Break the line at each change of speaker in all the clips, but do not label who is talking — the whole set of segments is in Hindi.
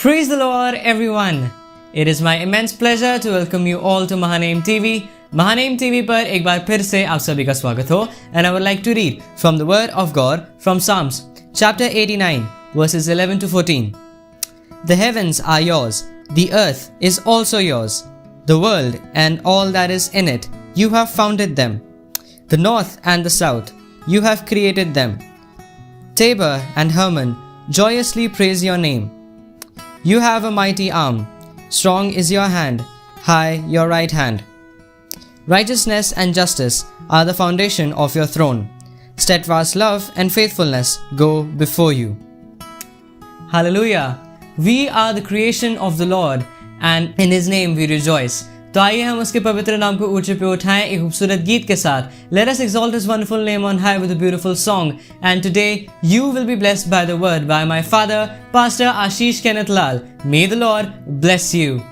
Praise the Lord, everyone. It is my immense pleasure to welcome you all to Mahaname TV. Mahaname TV पर एक बार फिर से आप सभी का स्वागत हो. And I would like to read from the Word of God from Psalms chapter 89 verses 11 to 14. The heavens are yours, the earth is also yours, the world and all that is in it. You have founded them. The north and the south, you have created them. Tabor and Hermon joyously praise your name. You have a mighty arm, strong is your hand, high your right hand. Righteousness and justice are the foundation of your throne. Steadfast love and faithfulness go before you. Hallelujah! We are the creation of the Lord and in His name we rejoice. तो आइए हम उसके पवित्र नाम को ऊंचे पे उठाएं एक खूबसूरत गीत के साथ. Let us exalt His wonderful name on high with a beautiful song. And today you will be blessed by the word by my father, Pastor Ashish Kenneth Lal. May the Lord bless you.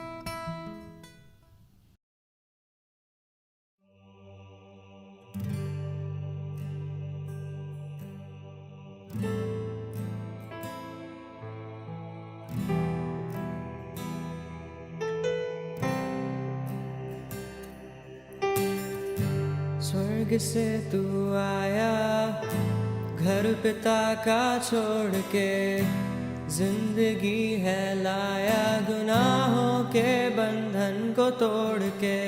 स्वर्ग से तू आया घर पिता का छोड़ के, जिंदगी है लाया गुनाहों के बंधन को तोड़ के.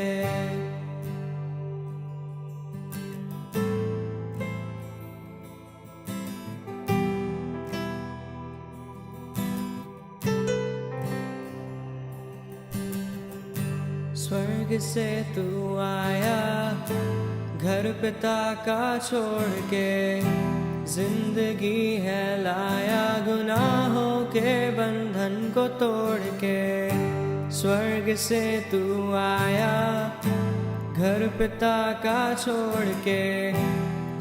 स्वर्ग से तू आया घर पिता का छोड़ के, जिंदगी है लाया गुनाहों के बंधन को तोड़ के. स्वर्ग से तू आया घर पिता का छोड़ के,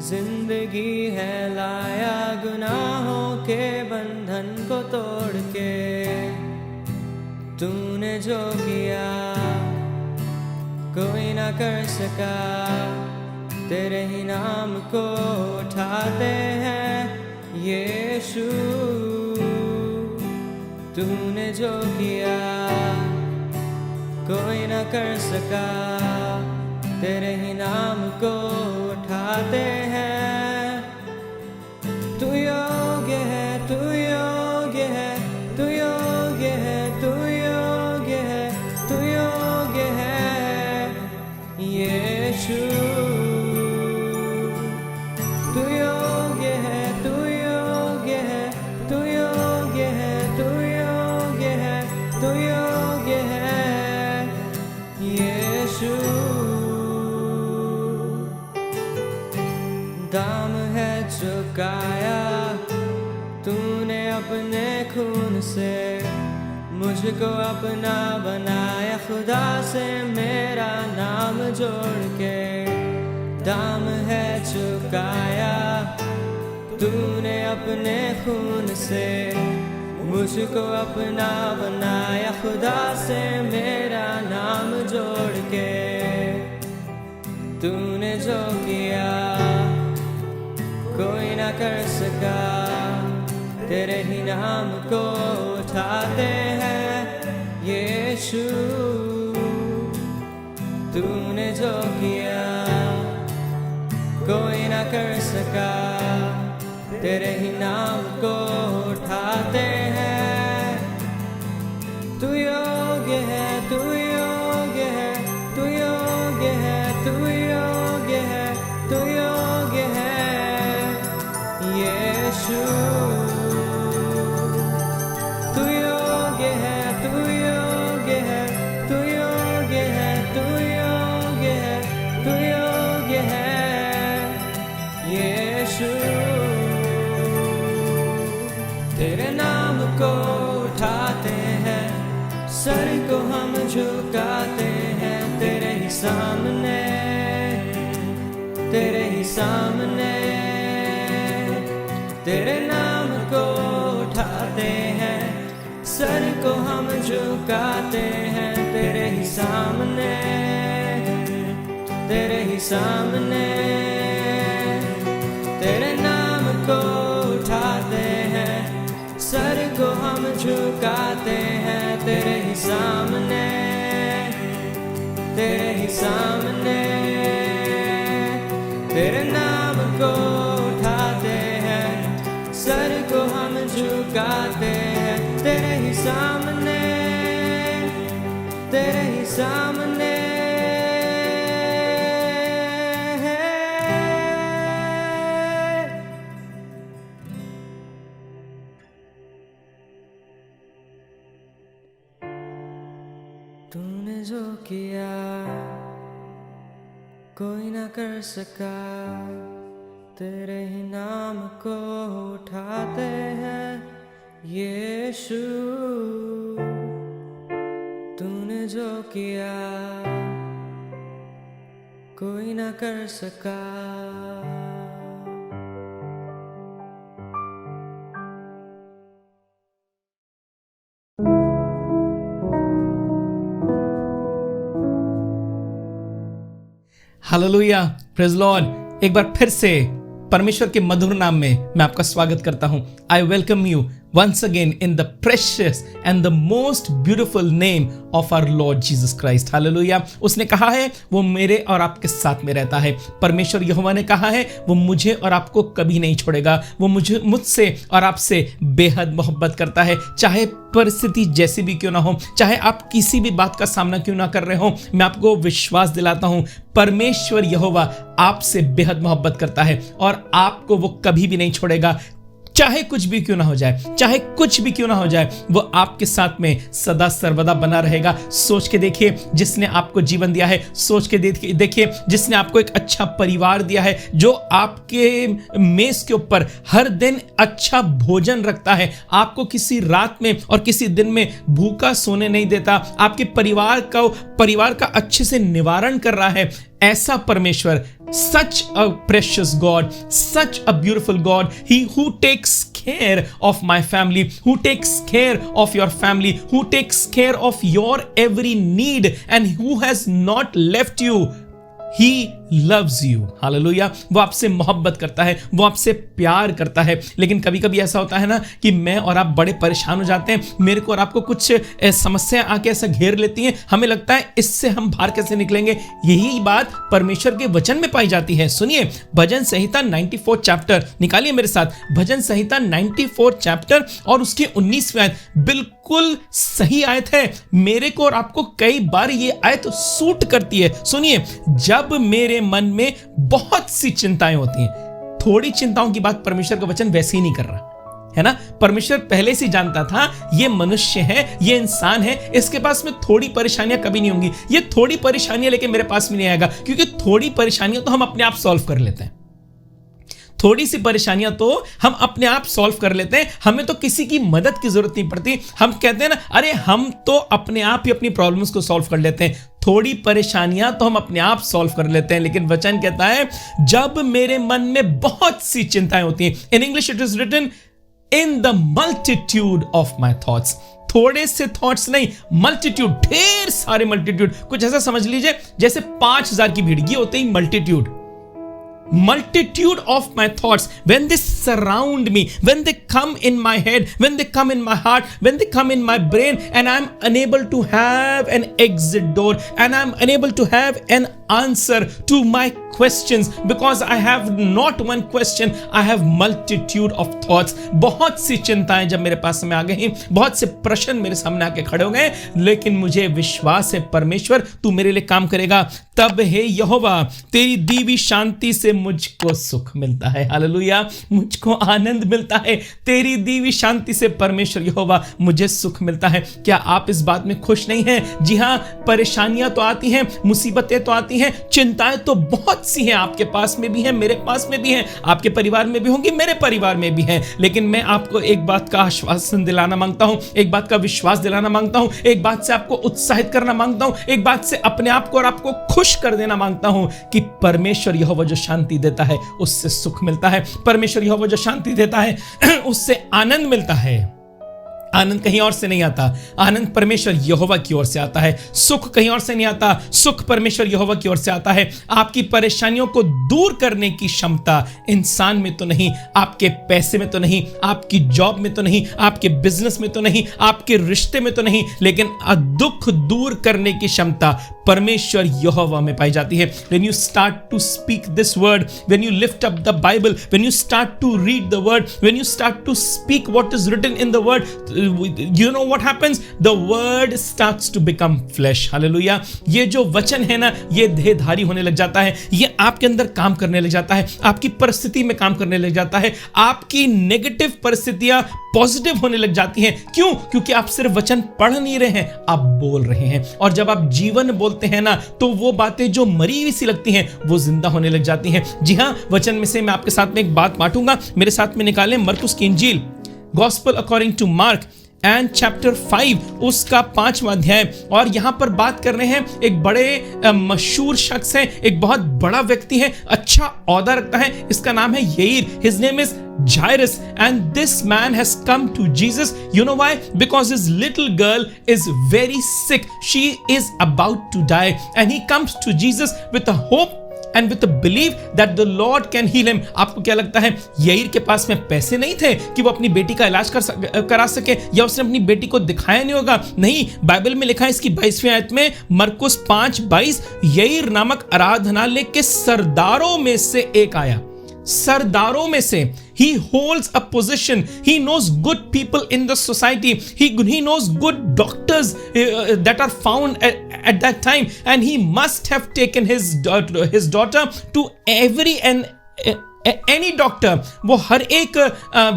जिंदगी है लाया गुनाहों के बंधन को तोड़ के. तूने जो किया कोई ना कर सका, तेरे ही नाम को उठाते हैं यीशु. तूने जो किया कोई न कर सका, तेरे ही नाम को उठाते हैं. तू योग्य है, तू योग्य है, तू योग्य है, तू योग्य है, तू योग्य है यीशु. दाम है चुकाया तूने अपने खून से, मुझको अपना बनाया खुदा से मेरा नाम जोड़ के. दाम है चुकाया तूने अपने खून से, मुझको अपना बनाया खुदा से मेरा नाम जोड़ के. तूने जो किया कोई ना कर सका, तेरे ही नाम को उठाते हैं यीशु. तूने जो किया कोई ना कर सका, तेरे ही नाम को उठाते हैं. तू योग्य है, तू योग्य है, तू योग्य है, तू योग्य है, तू योग्य है यीशु. तू योग्य है, तू योग्य है, तू योग्य है, तू योग्य है, तू योग्य है यीशु. तेरे नाम को उठाते हैं, सर को हम झुकाते हैं तेरे ही सामने, तेरे ही सामने. तेरे नाम को उठाते हैं, सर को हम झुकाते हैं तेरे ही सामने, तेरे ही सामने. तेरे नाम को उठाते हैं, सर को हम झुकाते हैं तेरे नाम को उठाते हैं, सर को हम झुकाते हैं, तेरे ही सामने, तेरे ही सामने। तूने जो किया कोई ना कर सका, तेरे ही नाम को उठाते हैं यीशु। तूने जो किया कोई ना कर सका।
Hallelujah, praise Lord. एक बार फिर से परमेश्वर के मधुर नाम में मैं आपका स्वागत करता हूं। I welcome you once again in the precious and the most beautiful name of our Lord Jesus Christ. Hallelujah. उसने कहा है वो मेरे और आपके साथ में रहता है। परमेश्वर यहोवा ने कहा है वो मुझे और आपको कभी नहीं छोड़ेगा। वो मुझसे और आपसे बेहद मोहब्बत करता है, चाहे परिस्थिति जैसी भी क्यों ना हो, चाहे आप किसी भी बात का सामना क्यों ना कर रहे हो। मैं आपको विश्वास दिलाता हूं परमेश्वर यहोवा आपसे बेहद मोहब्बत करता है और आपको वो कभी भी नहीं छोड़ेगा। चाहे कुछ भी क्यों ना हो जाए, चाहे कुछ भी क्यों ना हो जाए, वो आपके साथ में सदा सर्वदा बना रहेगा। सोच के देखिए जिसने आपको जीवन दिया है, सोच के देखिए जिसने आपको एक अच्छा परिवार दिया है, जो आपके मेज के ऊपर हर दिन अच्छा भोजन रखता है, आपको किसी रात में और किसी दिन में भूखा सोने नहीं देता, आपके परिवार का अच्छे से निवारण कर रहा है। ऐसा परमेश्वर, such a precious God, such a beautiful God, He who takes care of my family, who takes care of your family, who takes care of your every need, and who has not left you. He loves you. Hallelujah. वो आपसे मोहब्बत करता है, वो आपसे प्यार करता है। लेकिन कभी कभी ऐसा होता है ना कि मैं और आप बड़े परेशान हो जाते हैं, मेरे को और आपको कुछ समस्याएं आके ऐसा घेर लेती हैं, हमें लगता है इससे हम बाहर कैसे निकलेंगे। यही बात परमेश्वर के वचन में पाई जाती है। सुनिए, भजन संहिता 94 चैप्टर निकालिए मेरे साथ, भजन संहिता 94 चैप्टर और उसकी 19वीं आयत बिल्कुल सही आयत है। मेरे को और आपको कई बार ये आयत सूट करती है। सुनिए, जब मेरे मन में बहुत सी चिंताएं होती हैं, थोड़ी चिंताओं की बात परमेश्वर का वचन वैसे ही नहीं कर रहा है ना। परमेश्वर पहले से जानता था ये मनुष्य है, ये इंसान है, इसके पास में थोड़ी परेशानियां कभी नहीं होंगी, ये थोड़ी परेशानियां लेके मेरे पास में नहीं आएगा, क्योंकि थोड़ी परेशानियां तो हम अपने आप सॉल्व कर लेते हैं। थोड़ी सी परेशानियां तो हम अपने आप सॉल्व कर लेते हैं, हमें तो किसी की मदद की जरूरत नहीं पड़ती। हम कहते हैं ना, अरे हम तो अपने आप ही अपनी प्रॉब्लम्स को सॉल्व कर लेते हैं। थोड़ी परेशानियां तो हम अपने आप सॉल्व कर लेते हैं, लेकिन वचन कहता है जब मेरे मन में बहुत सी चिंताएं होती हैं, in English it is written in the multitude of my thoughts. थोड़े से थॉट्स नहीं, मल्टीट्यूड, ढेर सारे मल्टीट्यूड। कुछ ऐसा समझ लीजिए जैसे 5000 की भीड़, ये होते ही multitude. Multitude of my thoughts, when they surround me, when they come in my head, when they come in my heart, when they come in my brain, and I'm unable to have an exit door, and I'm unable to have an answer to my questions, because I have not one question, I have multitude of thoughts. बहुत सी चिंताएं जब मेरे पास में आ गई, बहुत से प्रश्न मेरे सामने आके खड़े हो गए, लेकिन मुझे विश्वास है परमेश्वर तू मेरे लिए काम करेगा। तब हे यहोवा तेरी दी हुई शांति से मुझको सुख मिलता है। हालेलुया, मुझको आनंद मिलता है, तेरी दी हुई शांति से परमेश्वर यहोवा मुझे सुख मिलता है। क्या आप इस बात में खुश नहीं हैं? जी हाँ, परेशानियां तो आती हैं, मुसीबतें तो आती हैं, चिंताएं तो बहुत सी हैं, आपके पास में भी हैं, मेरे पास में भी हैं, आपके परिवार में भी होंगी, मेरे परिवार में भी हैं। लेकिन मैं आपको एक बात का आश्वासन दिलाना मांगता हूं, एक बात का विश्वास दिलाना मांगता हूं, एक बात से आपको उत्साहित करना मांगता हूं, एक बात से अपने आप को और आपको खुश कर देना मांगता हूं कि परमेश्वर यहोवा जो शांति देता है उससे सुख मिलता है। परमेश्वर यहोवा जो शांति देता है उससे आनंद मिलता है। आनंद कहीं और से नहीं आता, आनंद परमेश्वर यहोवा की ओर से आता है। सुख कहीं और से नहीं आता, सुख परमेश्वर यहोवा की ओर से आता है। आपकी परेशानियों को दूर करने की क्षमता इंसान में तो नहीं, आपके पैसे में तो नहीं, आपकी जॉब में तो नहीं, आपके बिजनेस में तो नहीं, आपके रिश्ते में तो नहीं, लेकिन दुख दूर करने की क्षमता परमेश्वर यहोवा में पाई जाती है। When you start to speak this word, when you lift up the Bible, when you start to read the word, when you start to speak what is written in the word, you know what happens? The word starts to become flesh. Hallelujah. ये जो वचन है ना, ये देहधारी होने लग जाता है, ये आपके अंदर काम करने लग जाता है, आपकी परिस्थिति में काम करने लग जाता है, आपकी नेगेटिव परिस्थितियां पॉजिटिव होने लग जाती हैं। क्यों? क्योंकि आप सिर्फ वचन पढ़ नहीं रहे हैं, आप बोल रहे हैं। और जब आप जीवन बोलते हैं ना, तो वो बातें जो मरी हुई सी लगती हैं वो जिंदा होने लग जाती हैं। जी हाँ, वचन में से मैं आपके साथ में एक बात बांटूंगा। मेरे साथ में निकालें मरकुस की इंजील, gospel according to Mark and chapter 5, उसका 5वां अध्याय। और यहां पर बात कर रहे हैं, एक बड़े मशहूर शख्स है, एक बहुत बड़ा व्यक्ति है, अच्छा औहदा रखता है, इसका नाम है यईर। His name is Jairus, and this man has come to Jesus. You know why? Because his little girl is very sick. She is about to die, and he comes to Jesus with a hope and with a belief that the Lord can heal him. आपको क्या लगता है, यईर के पास में पैसे नहीं थे कि वो अपनी बेटी का इलाज करा सके, या उसने अपनी बेटी को दिखाया नहीं होगा? नहीं, बाइबल में लिखा है इसकी 22वीं आयत में, मरकुस 5:22, यईर नामक आराधनालय के सरदारों में से एक आया। सरदारों में से, he holds a position, he knows good people in the society, he knows good doctors that are found at that time, and he must have taken his daughter to every and any doctor. वो हर एक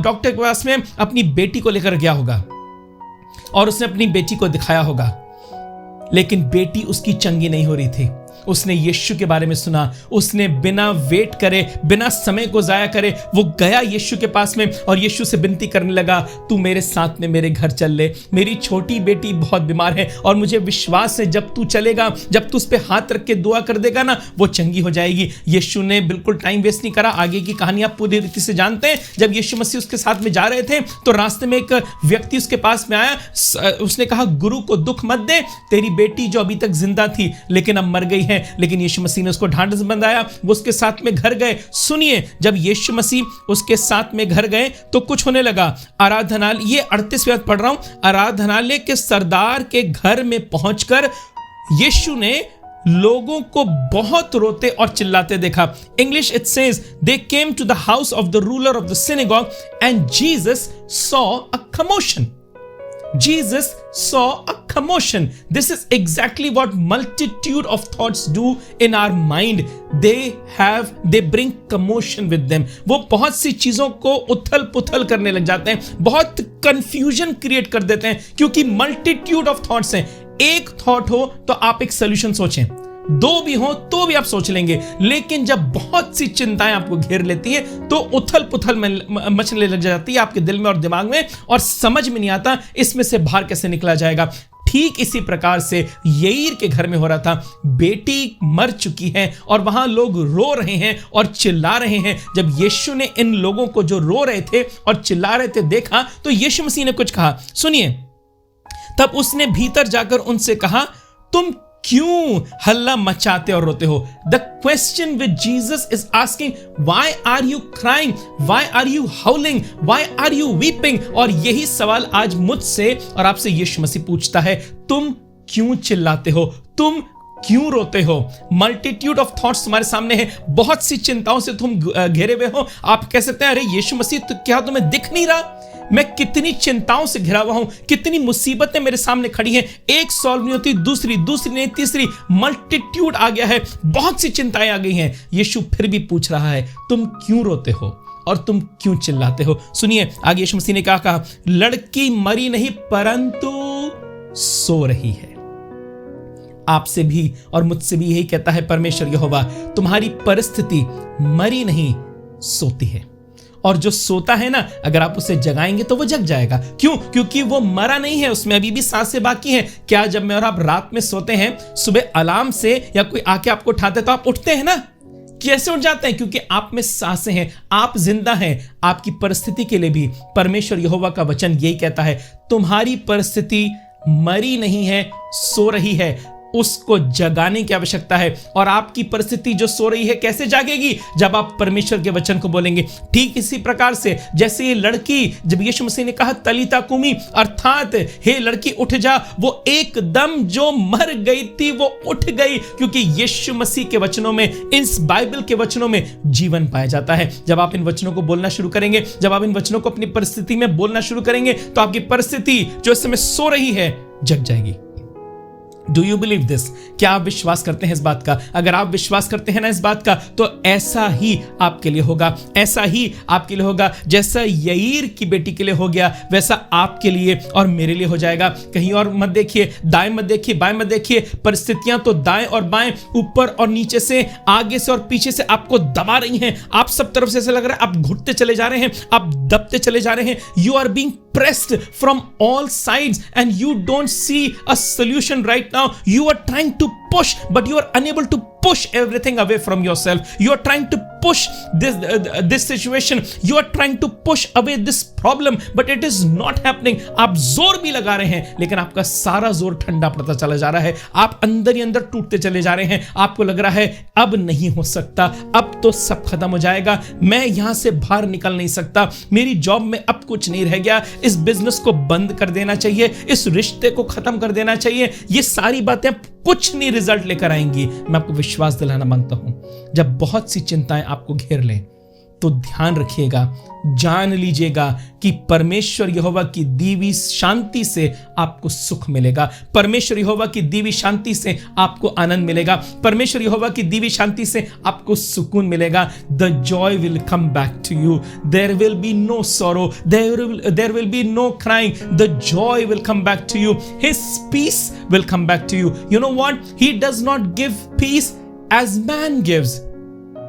डॉक्टर के पास में अपनी बेटी को लेकर गया होगा और उसने अपनी बेटी को दिखाया होगा, लेकिन बेटी उसकी चंगी नहीं हो रही थी। उसने यीशु के बारे में सुना, उसने बिना वेट करे, बिना समय को जाया करे, वो गया यीशु के पास में और यीशु से विनती करने लगा, तू मेरे साथ में मेरे घर चल ले, मेरी छोटी बेटी बहुत बीमार है और मुझे विश्वास है जब तू चलेगा, जब तू उस पे हाथ रख के दुआ कर देगा ना, वो चंगी हो जाएगी। यीशु ने बिल्कुल टाइम वेस्ट नहीं करा, आगे की कहानी आप पूरी रीति से जानते हैं। जब यीशु मसीह उसके साथ में जा रहे थे तो रास्ते में एक व्यक्ति उसके पास में आया, उसने कहा, गुरु को दुख मत दे, तेरी बेटी जो अभी तक जिंदा थी लेकिन अब मर गई है। लेकिन यीशु मसीह ने उसको ढांढस बंधाया, वो उसके साथ में घर गए। सुनिए, जब यीशु मसीह उसके साथ में घर गए तो कुछ होने लगा। आराधनालय, ये 38वें आयत पढ़ रहा हूं, आराधनालय के सरदार के घर में पहुंचकर यीशु ने लोगों को बहुत रोते और चिल्लाते देखा। English it says, they came to the house of the ruler of the synagogue and Jesus saw a commotion. Jesus saw a commotion. This is exactly what multitude of thoughts do in our mind. They bring commotion with them. वो बहुत सी चीजों को उथल पुथल करने लग जाते हैं, बहुत confusion create कर देते हैं, क्योंकि multitude of thoughts हैं। एक थॉट हो तो आप एक सोल्यूशन सोचें, दो भी हो तो भी आप सोच लेंगे, लेकिन जब बहुत सी चिंताएं आपको घेर लेती है तो उथल पुथल मचने लग जाती है आपके दिल में और दिमाग में, और समझ में नहीं आता इसमें से बाहर कैसे निकला जाएगा। ठीक इसी प्रकार से यईर के घर में हो रहा था। बेटी मर चुकी है और वहां लोग रो रहे हैं और चिल्ला रहे हैं। जब यीशु ने इन लोगों को जो रो रहे थे और चिल्ला रहे थे देखा, तो यीशु मसीह ने कुछ कहा, सुनिए। तब उसने भीतर जाकर उनसे कहा, तुम क्यों हल्ला मचाते और रोते हो? The question which Jesus is asking, why are you crying? Why are you howling? Why are you weeping? और यही सवाल आज मुझसे और आपसे यीशु मसीह पूछता है, तुम क्यों चिल्लाते हो? तुम क्यों रोते हो? मल्टीट्यूड ऑफ थॉट्स तुम्हारे सामने है, बहुत सी चिंताओं से तुम घेरे हुए हो। आप कह सकते हैं, अरे यीशु मसीह, तो क्या तुम्हें दिख नहीं रहा? मैं कितनी चिंताओं से घिरा हुआ हूं, कितनी मुसीबतें मेरे सामने खड़ी हैं, एक सॉल्व नहीं होती, दूसरी नहीं, तीसरी, मल्टीट्यूड आ गया है, बहुत सी चिंताएं आ गई हैं। यीशु फिर भी पूछ रहा है, तुम क्यों रोते हो और तुम क्यों चिल्लाते हो? सुनिए, आगे यीशु मसीह ने क्या कहा, लड़की मरी नहीं परंतु सो रही है। आपसे भी और मुझसे भी यही कहता है परमेश्वर यहोवा, तुम्हारी परिस्थिति मरी नहीं, सोती है। और जो सोता है ना, अगर आप उसे जगाएंगे तो वो जग जाएगा। क्यों? क्योंकि वो मरा नहीं है, उसमें अभी भी सांसें बाकी हैं। क्या जब मैं और आप रात में सोते हैं, सुबह अलार्म से या कोई आके आपको उठाते तो आप उठते हैं ना? कैसे उठ जाते हैं? क्योंकि आप में सांसें हैं, आप जिंदा हैं। आपकी परिस्थिति के लिए भी परमेश्वर यहोवा का वचन यही कहता है, तुम्हारी परिस्थिति मरी नहीं है, सो रही है। उसको जगाने की आवश्यकता है। और आपकी परिस्थिति जो सो रही है कैसे जागेगी? जब आप परमेश्वर के वचन को बोलेंगे। ठीक इसी प्रकार से जैसे ये लड़की, जब यीशु मसीह ने कहा तलीता कुमी, अर्थात हे लड़की उठ जा, वो एकदम जो मर गई थी वो उठ गई, क्योंकि यीशु मसीह के वचनों में, इस बाइबल के वचनों में जीवन पाया जाता है। जब आप इन वचनों को बोलना शुरू करेंगे, जब आप इन वचनों को अपनी परिस्थिति में बोलना शुरू करेंगे, तो आपकी परिस्थिति जो इस समय सो रही है जग जाएगी। Do you believe this? क्या आप विश्वास करते हैं इस बात का? अगर आप विश्वास करते हैं ना इस बात का, तो ऐसा ही आपके लिए होगा, ऐसा ही आपके लिए होगा। जैसा यईर की बेटी के लिए हो गया, वैसा आपके लिए और मेरे लिए हो जाएगा। कहीं और मत देखिए, दाएं मत देखिए, बाएं मत देखिए। परिस्थितियां तो दाएं और बाएं, ऊपर और नीचे से, आगे से और पीछे से आपको दबा रही हैं। आप सब तरफ से ऐसा लग रहा है आप घुटते चले जा रहे हैं, आप दबते चले जा रहे हैं। You are being pressed from all sides and you don't see a solution right now. You are trying to push, but you are unable to push everything away from yourself. You are trying to push this situation. You are trying to push away this problem, but it is not happening. आप जोर भी लगा रहे हैं, लेकिन आपका सारा जोर ठंडा पड़ता चला जा रहा है। आप अंदर ही अंदर टूटते चले जा रहे हैं। आपको लग रहा है अब नहीं हो सकता, अब तो सब खत्म हो जाएगा, मैं यहां से बाहर निकल नहीं सकता, मेरी जॉब में अब कुछ नहीं रह गया, इस बिजनेस को बंद कर देना चाहिए, इस रिश्ते को खत्म कर देना चाहिए। ये सारी बातें कुछ नहीं रिजल्ट लेकर आएंगी। मैं आपको विश्वास दिलाना मांगता हूं, जब बहुत सी चिंताएं आपको घेर लें, तो ध्यान रखिएगा, जान लीजिएगा कि परमेश्वर यहोवा की दी हुई शांति से आपको सुख मिलेगा। परमेश्वर यहोवा की दी हुई शांति से आपको आनंद मिलेगा। परमेश्वर यहोवा की दी हुई शांति से आपको सुकून मिलेगा। The joy will come back to you. There will be no sorrow, there will be no crying. The joy will come back to you. His peace will come back to you. You know what? He does not give peace as man gives.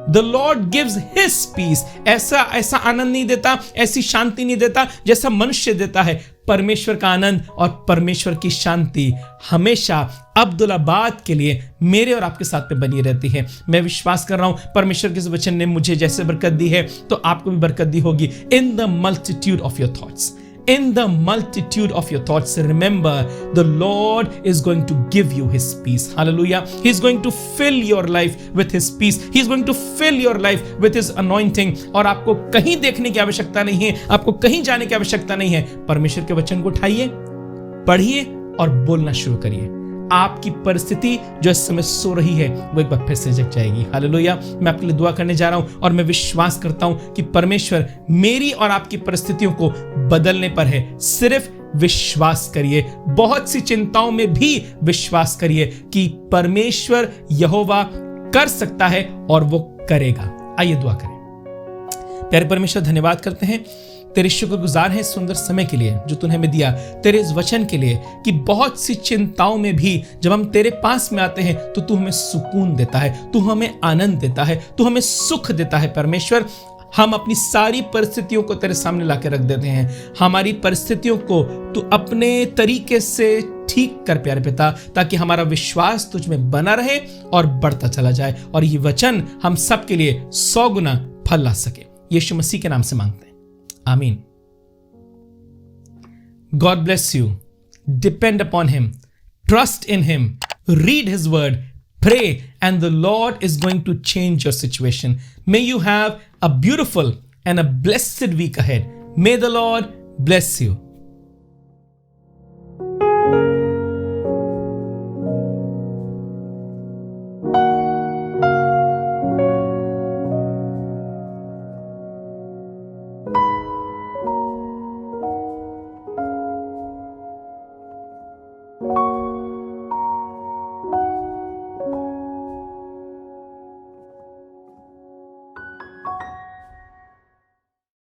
The Lord gives His peace. ऐसा आनंद नहीं देता, ऐसी शांति नहीं देता जैसा मनुष्य देता है। परमेश्वर का आनंद और परमेश्वर की शांति हमेशा अब्दुल्लाबाद के लिए मेरे और आपके साथ में बनी रहती है। मैं विश्वास कर रहा हूं परमेश्वर के इस वचन ने मुझे जैसे बरकत दी है, तो आपको भी बरकत दी होगी। In the multitude of your thoughts. In the multitude of your thoughts, remember the Lord is going to give you His peace. Hallelujah. He's going to fill your life with His peace. He's going to fill your life with His anointing. और आपको कहीं देखने की आवश्यकता नहीं है, आपको कहीं जाने की आवश्यकता नहीं है। परमेश्वर के वचन को उठाइए, पढ़िए और बोलना शुरू करिए। आपकी परिस्थिति जो इस समय सो रही है, वो एक बार फिर से जग जाएगी। हालेलुया। मैं आपके लिए दुआ करने जा रहा हूं और मैं विश्वास करता हूं कि परमेश्वर मेरी और आपकी परिस्थितियों को बदलने पर है। सिर्फ विश्वास करिए, बहुत सी चिंताओं में भी विश्वास करिए कि परमेश्वर यहोवा कर सकता है और वो करेगा। आइए दुआ करें। प्यारे परमेश्वर, धन्यवाद करते हैं, तेरे शुक्रगुजार हैं सुंदर समय के लिए जो तूने हमें दिया, तेरे इस वचन के लिए कि बहुत सी चिंताओं में भी जब हम तेरे पास में आते हैं तो तू हमें सुकून देता है, तू हमें आनंद देता है, तू हमें सुख देता है। परमेश्वर, हम अपनी सारी परिस्थितियों को तेरे सामने लाके रख देते हैं। हमारी परिस्थितियों को तू अपने तरीके से ठीक कर प्यारे पिता, ताकि हमारा विश्वास तुझ में बना रहे और बढ़ता चला जाए, और ये वचन हम सब के लिए 100 गुना फल ला सके। यीशु मसीह के नाम से मांगते हैं, आमीन। God bless you. Depend upon Him. Trust in Him. Read His word. Pray, and the Lord is going to change your situation. May you have a beautiful and a blessed week ahead. May the Lord bless you.